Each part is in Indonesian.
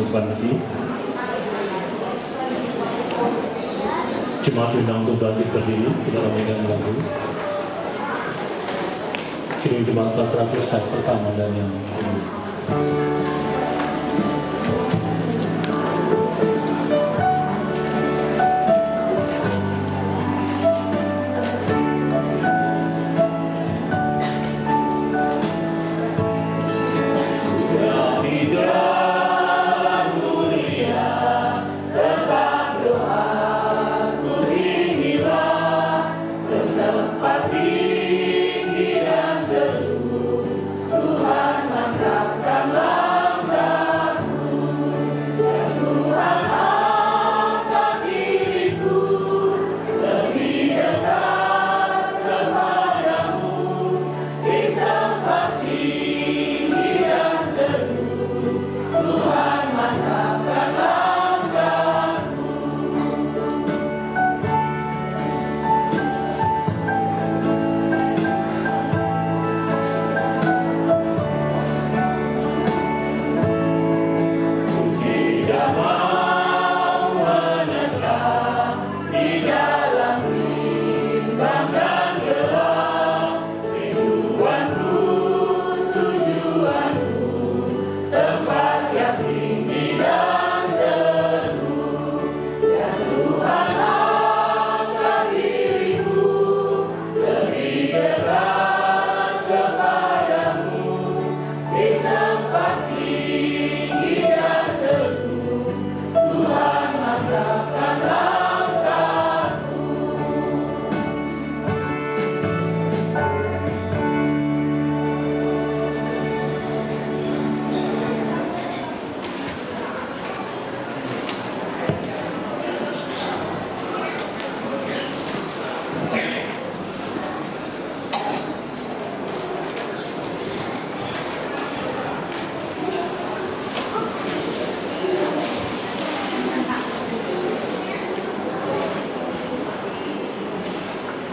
depan lagi. Jemaat undang untuk bangkit berdiri, kita ramaikan lagu. Kini jemaat 400 hari pertama dan yang kedua.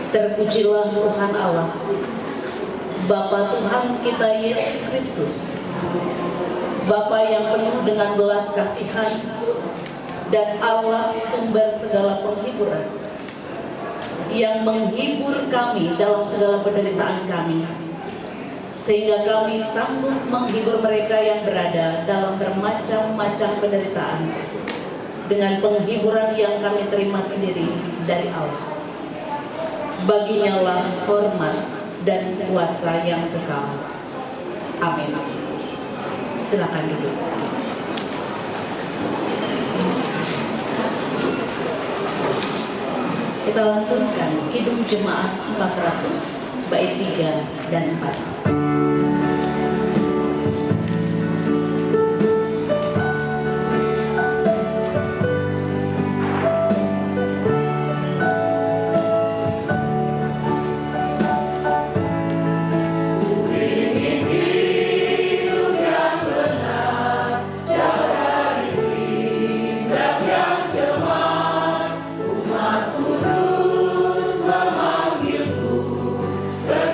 Terpujilah Tuhan Allah, Bapa Tuhan kita Yesus Kristus, Bapa yang penuh dengan belas kasihan dan Allah sumber segala penghiburan, yang menghibur kami dalam segala penderitaan kami, sehingga kami sanggup menghibur mereka yang berada dalam bermacam-macam penderitaan dengan penghiburan yang kami terima sendiri dari Allah. Baginya lah hormat dan kuasa yang kekal. Amin. Silakan duduk. Kita lantunkan Kidung Jemaat 400 bait 3 dan 4.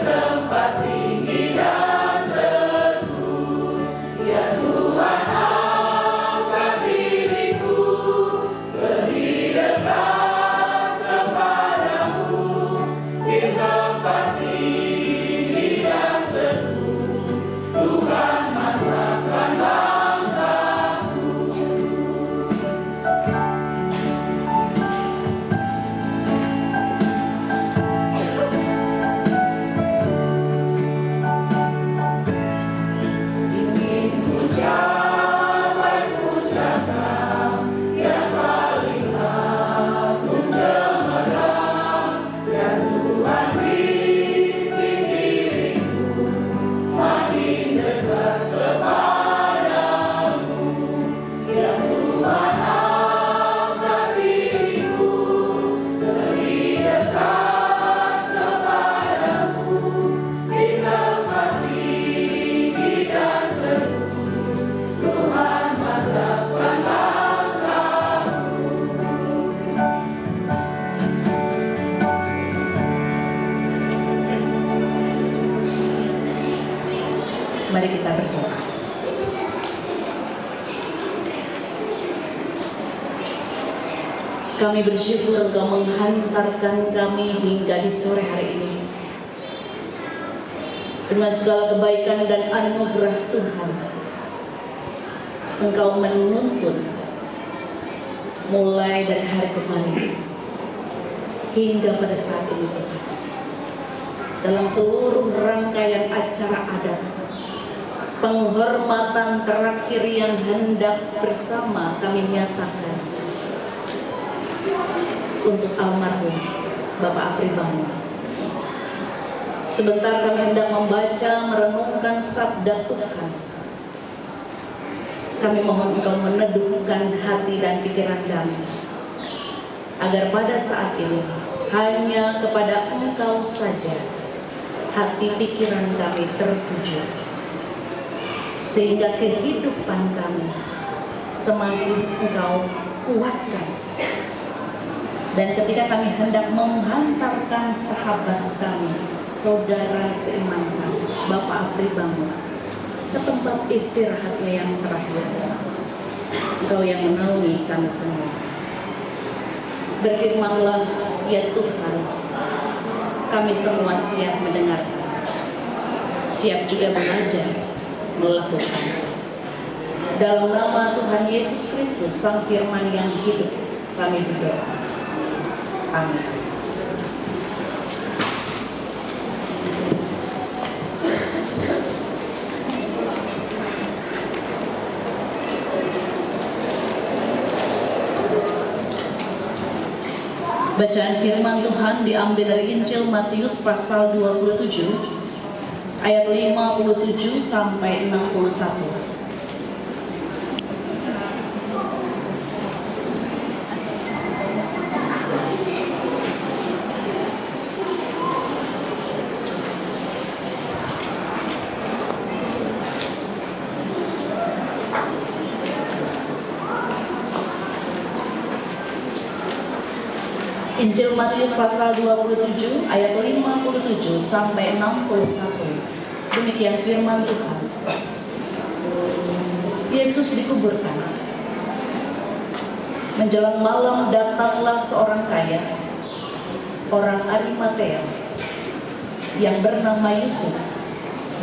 Tempat tinggi Kami bersyukur Engkau menghantarkan kami hingga di sore hari ini. Dengan segala kebaikan dan anugerah Tuhan, Engkau menuntun mulai dari hari kemarin hingga pada saat ini, dalam seluruh rangkaian acara adat penghormatan terakhir yang hendak bersama kami nyatakan untuk almarhum Bapak Apri Bangun. Sebentar kami hendak membaca merenungkan sabda Tuhan. Kami mohon Engkau meneduhkan hati dan pikiran kami, agar pada saat ini hanya kepada Engkau saja hati pikiran kami tertuju, sehingga kehidupan kami semakin Engkau kuatkan. Dan ketika kami hendak menghantarkan sahabat kami, saudara seiman kami, Bapak Apri Bangun, ke tempat istirahatnya yang terakhir, Engkau yang menaungi kami semua. Berfirmanlah ya Tuhan, kami semua siap mendengarkan, siap juga belajar melakukan. Dalam nama Tuhan Yesus Kristus, Sang Firman yang hidup, kami berdoa. Amin. Bacaan firman Tuhan diambil dari Injil Matius pasal 27 ayat 57 sampai 61. Injil Matius pasal 27 ayat 57 sampai 61. Demikian firman Tuhan. Yesus dikuburkan. Menjelang malam datanglah seorang kaya, orang Arimatea, yang bernama Yusuf,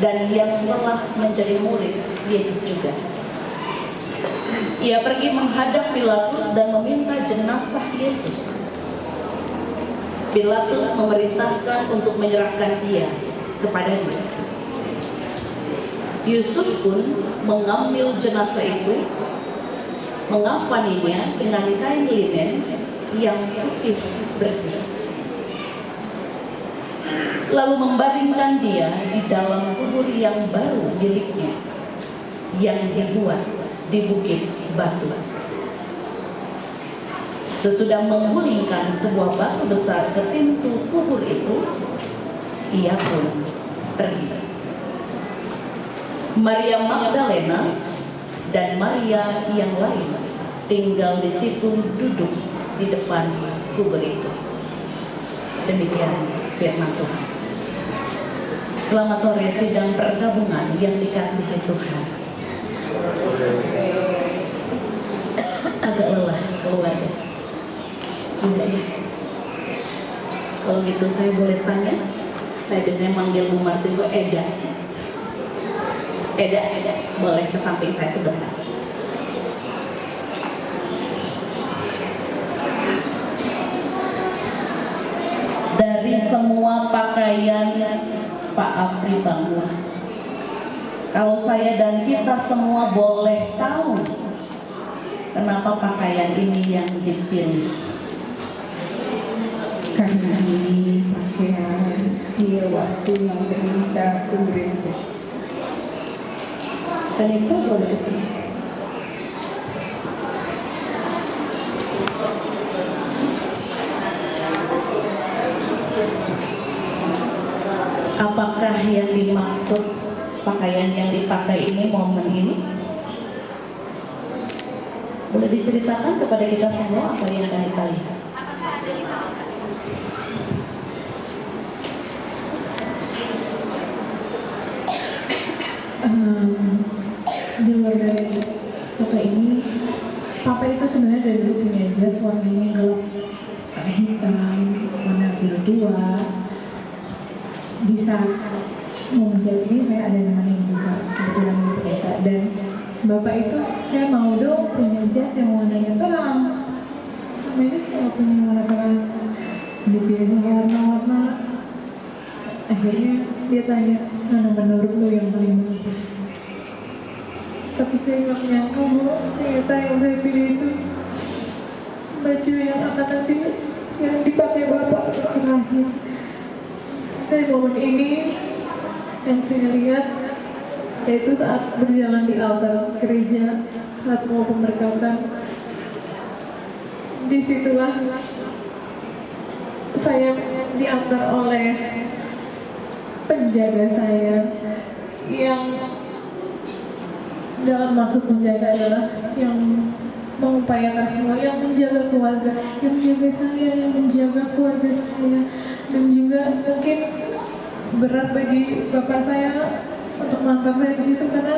dan yang telah menjadi murid Yesus juga. Ia pergi menghadap Pilatus dan meminta jenazah Yesus. Pilatus memerintahkan untuk menyerahkan dia kepadanya. Yusuf pun mengambil jenazah itu, mengafaninya dengan kain linen yang putih bersih, lalu membaringkan dia di dalam kubur yang baru miliknya, yang dibuat di bukit batu. Sesudah menggulingkan sebuah batu besar ke pintu kubur itu, ia pun pergi. Maria Magdalena dan Maria yang lain tinggal di situ duduk di depan kubur itu. Demikian firman Tuhan. Selamat sore sidang pergabungan yang dikasihi Tuhan. Agak lelah keluarga. Kalau gitu saya boleh tanya, saya biasanya manggil Bu Martin itu Eda. Eda, boleh ke samping saya sebentar. Dari semua pakaian Pak Apri Bangun, kalau saya dan kita semua boleh tahu kenapa pakaian ini yang dipilih? Karena ini pakaian dia waktu yang diminta pemerintah. Dan itu boleh kesini. Apakah yang dimaksud pakaian yang dipakai ini, momen ini? Boleh diceritakan kepada kita semua apa yang akan kita lihat? Di luar dari foto ini, papa itu sebenarnya dari dulu punya jas warnanya gelap bisa menjadi ini, saya ada nemenin juga kebetulan di kereta. Dan bapak itu, saya mau dong punya jas yang warnanya terang. Sama ini saya nggak punya warna terang, dipilih warna-warna. Akhirnya dia tanya, mana menurut lu yang paling bagus? Tapi saya nggak menyangka bahwa ternyata yang saya pilih itu baju yang akan nanti yang dipakai bapak terakhir. Dari momen ini yang saya lihat yaitu saat berjalan di altar gereja saat mau pemberkatan, disitulah saya diantar oleh penjaga saya yang dalam maksud menjaga adalah yang mengupayakan semua, yang menjaga keluarga, yang menjaga saya, yang menjaga keluarga saya. Dan juga mungkin berat bagi bapak saya untuk mengantar saya di situ karena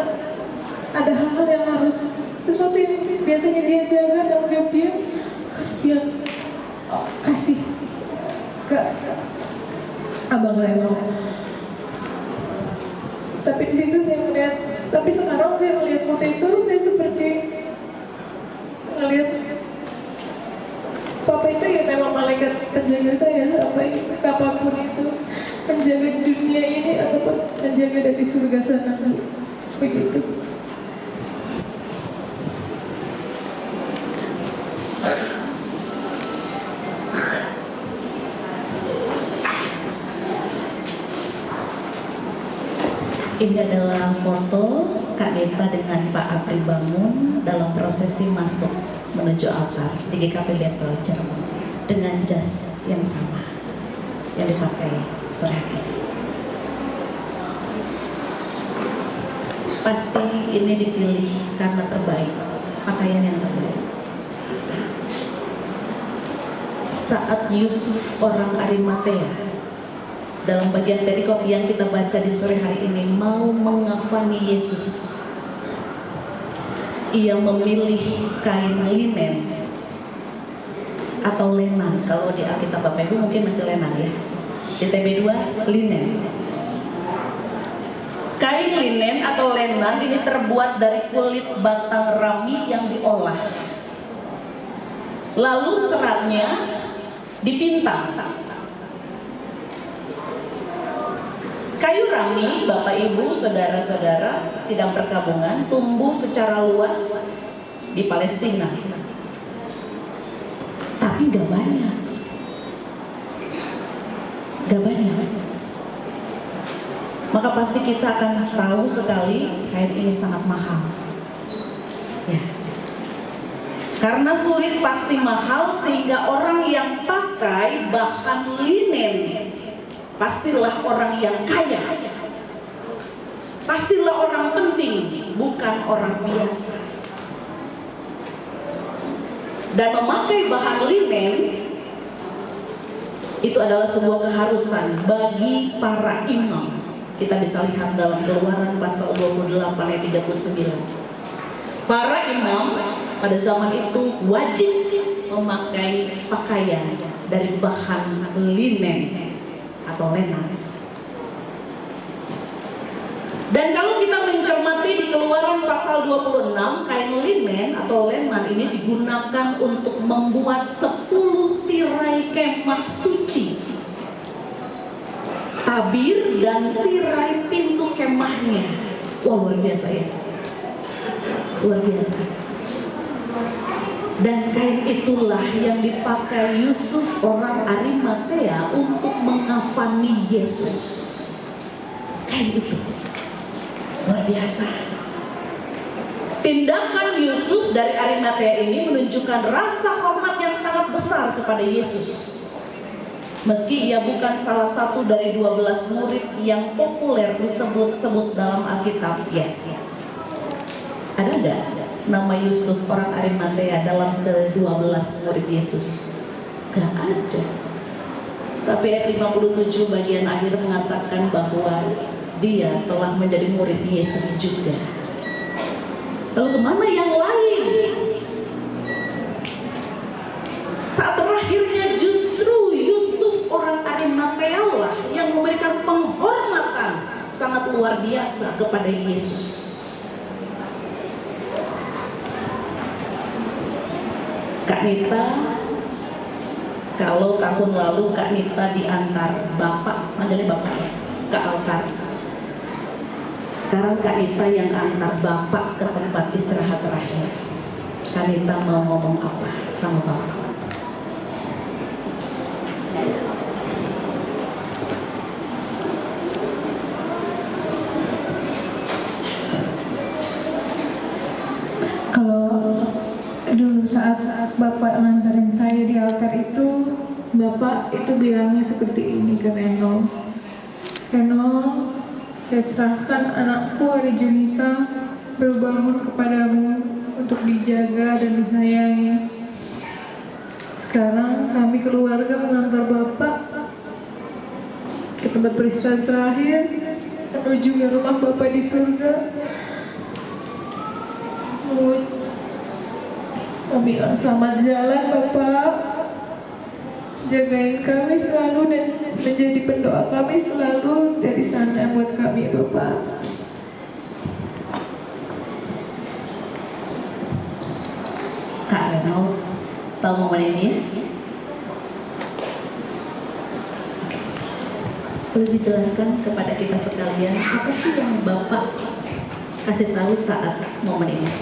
ada hal-hal yang harus, sesuatu yang biasanya dia jaga, tanggung jawab dia kasih ke abang Leno. Tapi di situ saya melihat, tapi sekarang saya melihat foto itu, saya seperti melihat papa itu ya memang malaikat penjaga saya sampai kapanpun itu, penjaga di dunia ini ataupun penjaga dari surga sana, begitu. Ini adalah foto Kak Deta dengan Pak Apri Bangun dalam prosesi masuk menuju altar di GKP Bethel Cirebon dengan jas yang sama yang dipakai sore hari. Pasti ini dipilih karena terbaik, pakaian yang terbaik. Saat Yusuf orang Arimatea dalam bagian perikop yang kita baca di sore hari ini mau mengafani Yesus, ia memilih kain linen atau lenan. Kalau di Alkitab Bapak Ibu mungkin masih lenan ya, di TB2 linen. Kain linen atau lenan ini terbuat dari kulit batang rami yang diolah, lalu seratnya dipintang. Kayu rami, Bapak Ibu, saudara-saudara, sidang perkabungan, tumbuh secara luas di Palestina. Tapi gak banyak. Gak banyak. Maka pasti kita akan tahu sekali kain ini sangat mahal. Ya. Karena sulit pasti mahal, sehingga orang yang pakai bahan linen pastilah orang yang kaya, pastilah orang penting, bukan orang biasa. Dan memakai bahan linen itu adalah sebuah keharusan bagi para imam. Kita bisa lihat dalam Keluaran pasal 28 ayat 39. Para imam pada zaman itu wajib memakai pakaian dari bahan linen atau lenan. Dan kalau kita mencermati di Keluaran pasal 26, kain linen atau lenan ini digunakan untuk membuat 10 tirai kemah suci, tabir dan tirai pintu kemahnya. Wah, luar biasa ya, luar biasa. Dan kain itulah yang dipakai Yusuf orang Arimatea untuk mengafani Yesus. Kain itu luar biasa. Tindakan Yusuf dari Arimatea ini menunjukkan rasa hormat yang sangat besar kepada Yesus. Meski ia bukan salah satu dari 12 murid yang populer disebut-sebut dalam Alkitab, ya. Ada enggak nama Yusuf orang Arimatea dalam ke-12 murid Yesus? Gak ada. Tapi ayat 57 bagian akhir mengatakan bahwa dia telah menjadi murid Yesus juga. Lalu kemana yang lain? Saat terakhirnya justru Yusuf orang Arimatea lah yang memberikan penghormatan sangat luar biasa kepada Yesus. Kak Nita, kalau tahun lalu Kak Nita diantar Bapak, manggilnya Bapak ya, ke altar. Sekarang Kak Nita yang antar Bapak ke tempat istirahat terakhir. Kak Nita mau ngomong apa sama Bapak? Kalau dulu saat Bapak nganterin saya di altar itu, Bapak itu bilangnya seperti ini ke Reno. Reno, saya serahkan anakku Ari Junita berbangun kepadamu untuk dijaga dan disayangi. Sekarang kami keluarga mengantar Bapak ke tempat beristirahat terakhir menuju ke rumah Bapak di surga. Kami bilang selamat jalan Bapak, jagain kami selalu dan menjadi pendoa kami selalu dari sana buat kami Bapak. Kak Reno, tahu momen ini ya? Boleh dijelaskan kepada kita sekalian apa sih yang Bapak kasih tahu saat momen ini?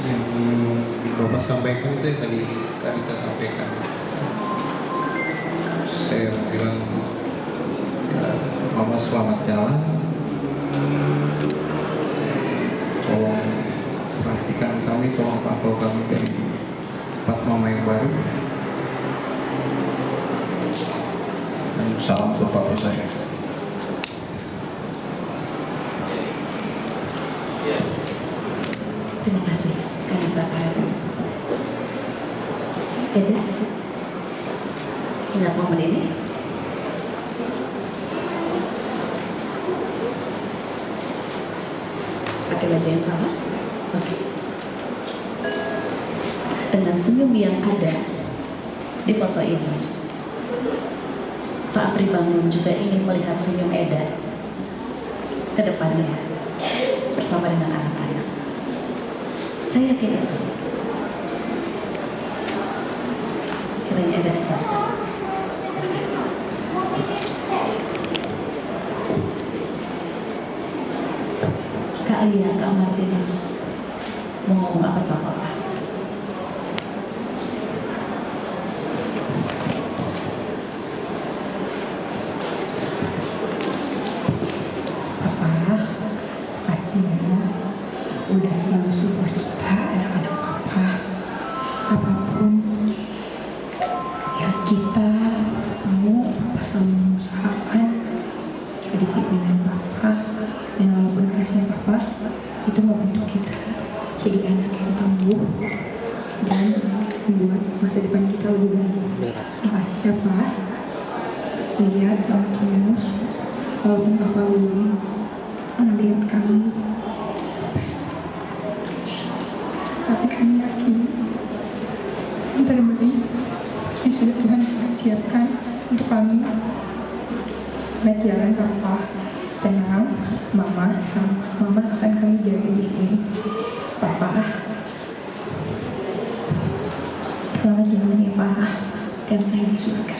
Yang Bapak sampaikan itu yang tadi kita sampaikan. Saya bilang, ya, Mama selamat jalan. Tolong perhatikan kami, tolong pantau kami dari tempat Mama yang baru. Dan salam untuk Bapak saya. Terima kasih, Kak Bakar. Eda, ingat momen ini? Pakai baju yang sama? Oke. Dengan senyum yang ada di foto ini, Pak Apri Bangun juga ingin melihat senyum Eda ke depannya bersama dengan anak-anak. Saya yakin itu. Kiranya Eda dapat. Kak Lia, Kak Martinus mau ngomong apa sama Papa? Papa, pasti udah selalu support kita anak-anak Papa. Apapun yang kita mau, Papa selalu mengusahakan jadi pimpinan Papa. Dan walaupun kerasnya Papa, itu membentuk kita jadi anak yang tangguh dan membuat masa depan kita lebih baik. Terima kasih Papa. Lihat sama Tumus, walaupun Papa belum melihat kami, tapi kami yakin yang terbaik yang sudah Tuhan siapkan untuk kami. Baik jalan Papa, tenang, Mama akan kami jaga di sini. Papa, selamat jalan ya Papa, dan saya di surga.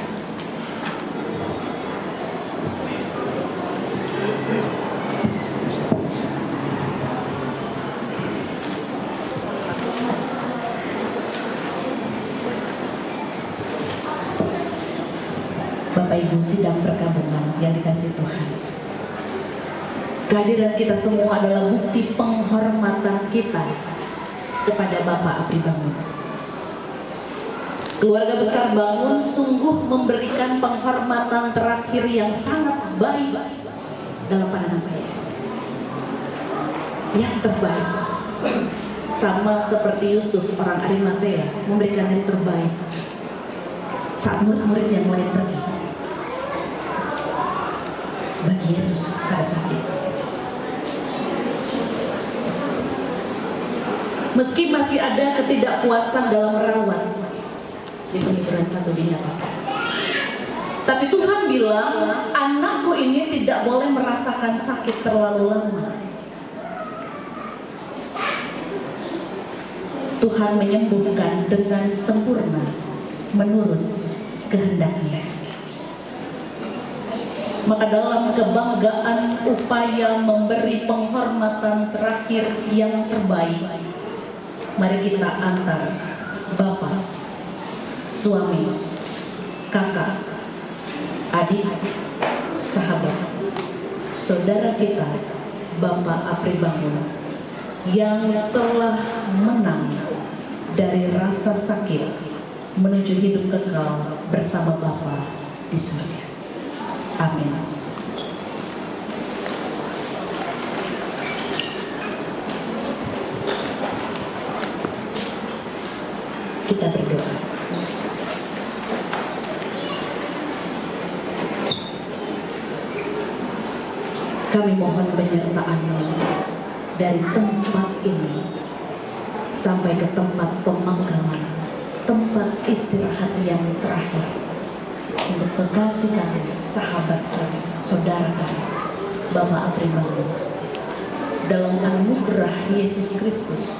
Bapak Ibu sidang perkampungan yang dikasihi Tuhan, kehadiran kita semua adalah bukti penghormatan kita kepada Bapak Apri Bangun. Keluarga besar Bangun sungguh memberikan penghormatan terakhir yang sangat baik dalam pandangan saya. Yang terbaik, sama seperti Yusuf orang Arimatea memberikan yang terbaik saat murid-murid yang mulai pergi bagi Yesus pada saat itu. Meski masih ada ketidakpuasan dalam merawat di penghiburan satu dunia Bapak, Tapi Tuhan bilang, anakku ini tidak boleh merasakan sakit terlalu lama. Tuhan menyembuhkan dengan sempurna menurut kehendaknya. Maka dalam kebanggaan upaya memberi penghormatan terakhir yang terbaik, mari kita antar bapak, suami, kakak, adik, sahabat, saudara kita, Bapak Apri Bangun, yang telah menang dari rasa sakit menuju hidup kekal bersama Bapa di surga. Amin. Kita berdoa. Kami mohon penyertaan-Mu dari tempat ini sampai ke tempat pemakaman, tempat istirahat yang terakhir, untuk kekasih kami, sahabat kami, saudara kami, Bapak Apri Bangun. Dalam anugerah Yesus Kristus,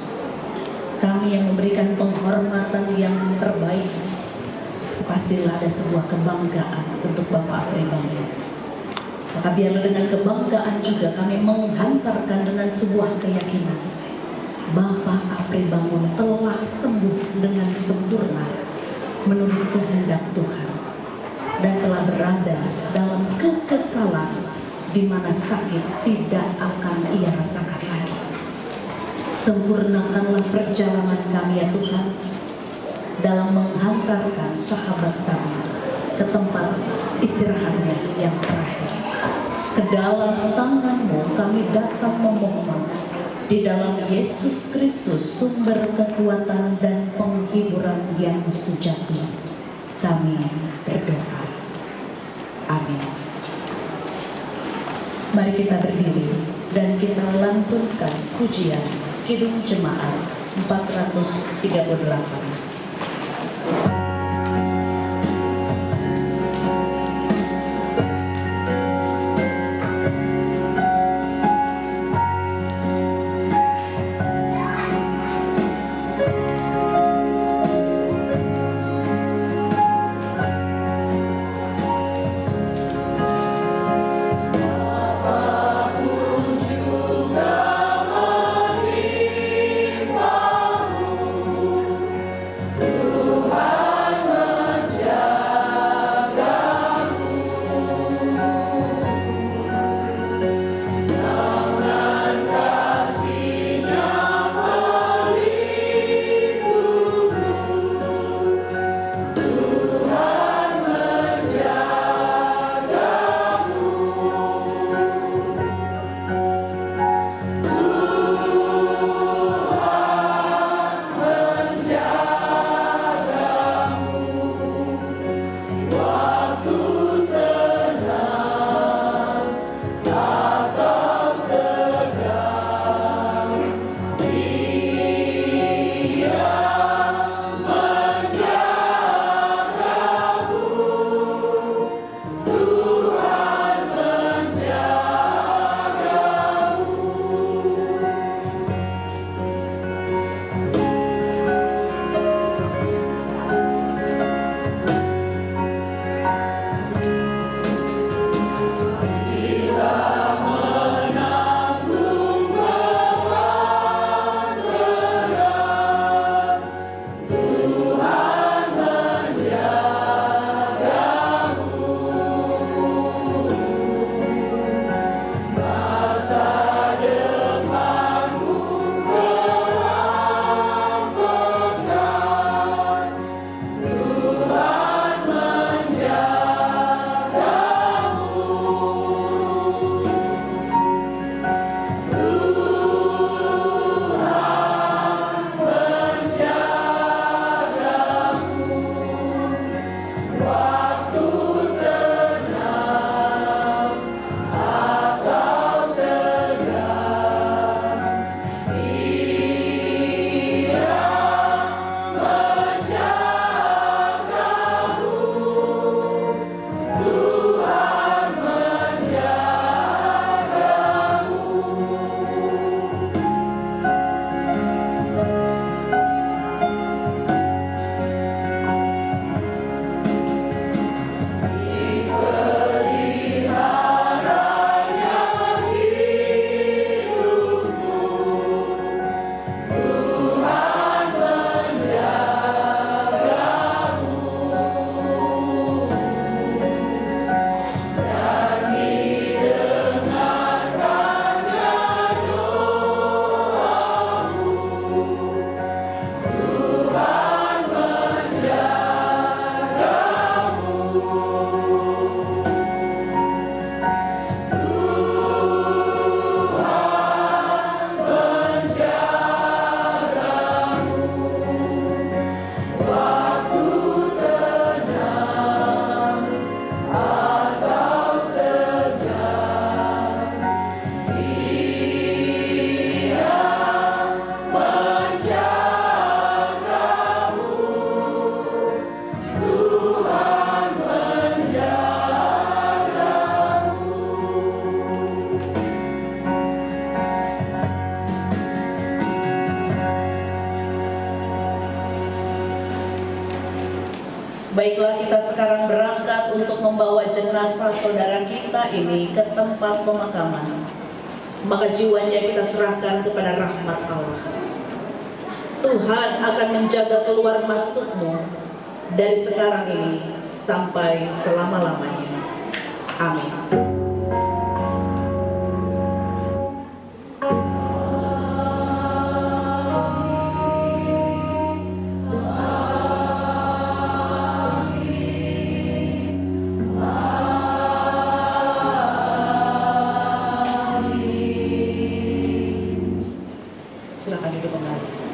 kami yang memberikan penghormatan yang terbaik, pastilah ada sebuah kebanggaan untuk Bapak Apri Bangun. Maka biarlah dengan kebanggaan juga kami menghantarkan dengan sebuah keyakinan, Bapak Apri Bangun telah sembuh dengan sempurna menurut kehendak Tuhan, dan telah berada dalam kekekalan di mana sakit tidak akan ia rasakan lagi. Sempurnakanlah perjalanan kami ya Tuhan, dalam menghantarkan sahabat kami ke tempat istirahatnya yang terakhir. Ke dalam tangan-Mu kami datang memohon, di dalam Yesus Kristus sumber kekuatan dan penghiburan yang sejati, kami berdoa. Amin. Mari kita berdiri dan kita lantunkan pujian Kidung Jemaat 438. Baiklah, kita sekarang berangkat untuk membawa jenazah saudara kita ini ke tempat pemakaman. Maka jiwanya kita serahkan kepada rahmat Allah. Tuhan akan menjaga keluar masukmu dari sekarang ini sampai selama-lamanya. Amin. Silakan duduk kembali.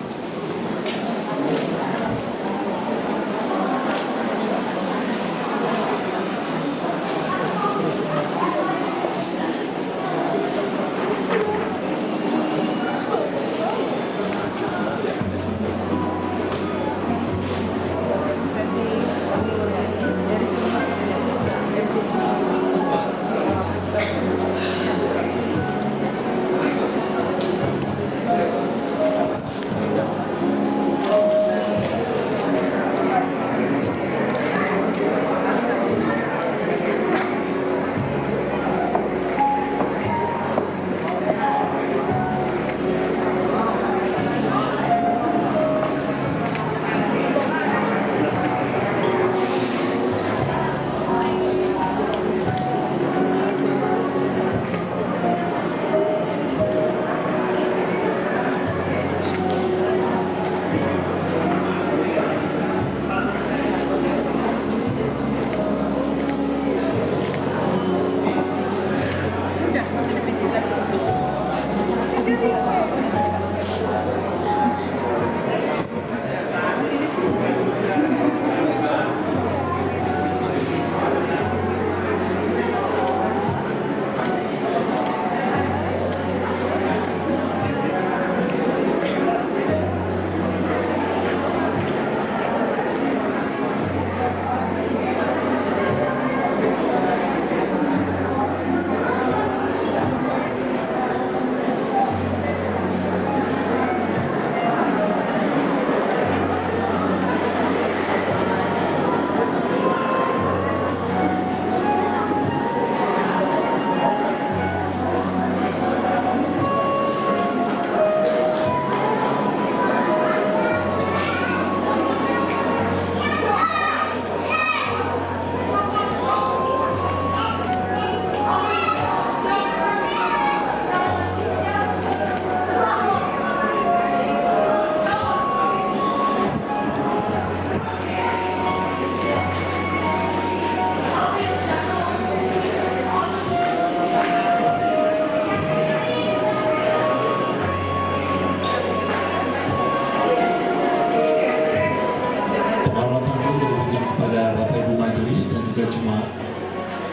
juga cuma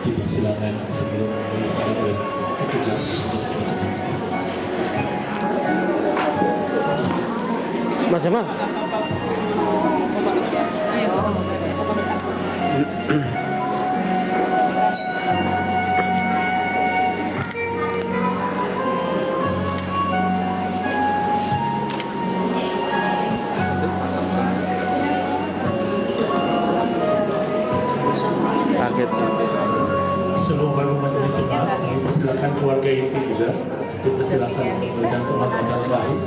dipersilakan sebelum daripada oleh petugas untuk Mas Jamal. Sebelum baru majelis jemaat, dipersilakan keluarga inti juga, dipersilakan mengundang pemakaman terakhir.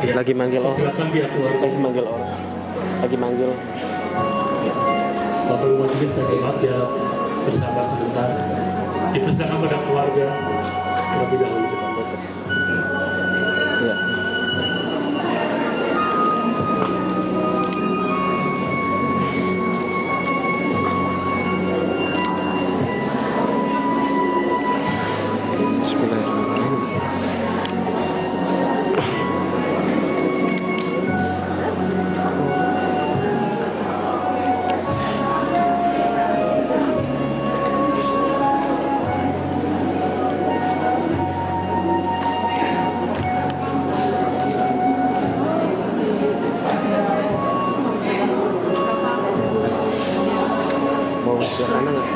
Ya, Lagi manggil orang. silakan pihak keluarga. Lagi manggil orang. Lagi manggil. Bapak Ibu majelis dan jemaat ya bersabar sebentar. Dipersilakan pada keluarga terlebih dahulu. Ya. Mau sebelah kanan nggak?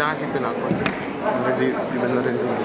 ngasih tuh aku. Dibenerin dulu.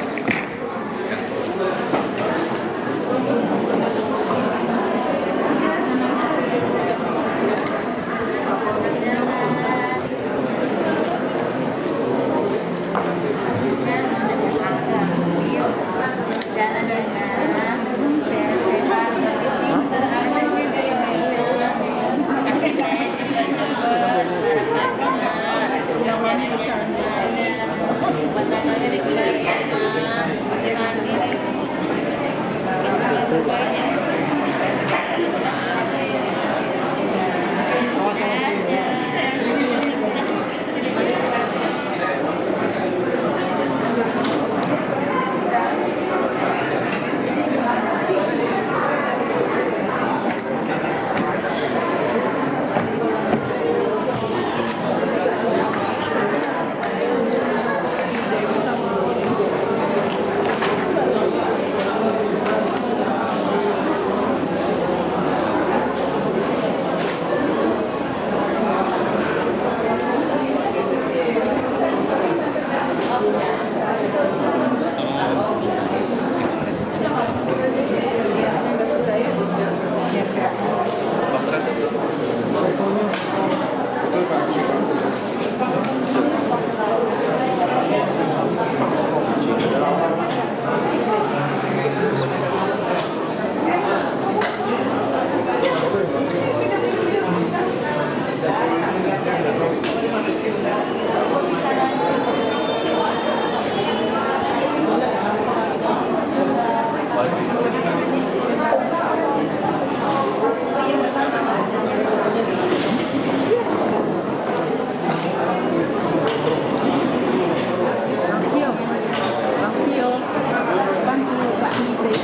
Bantu Pak Menteri.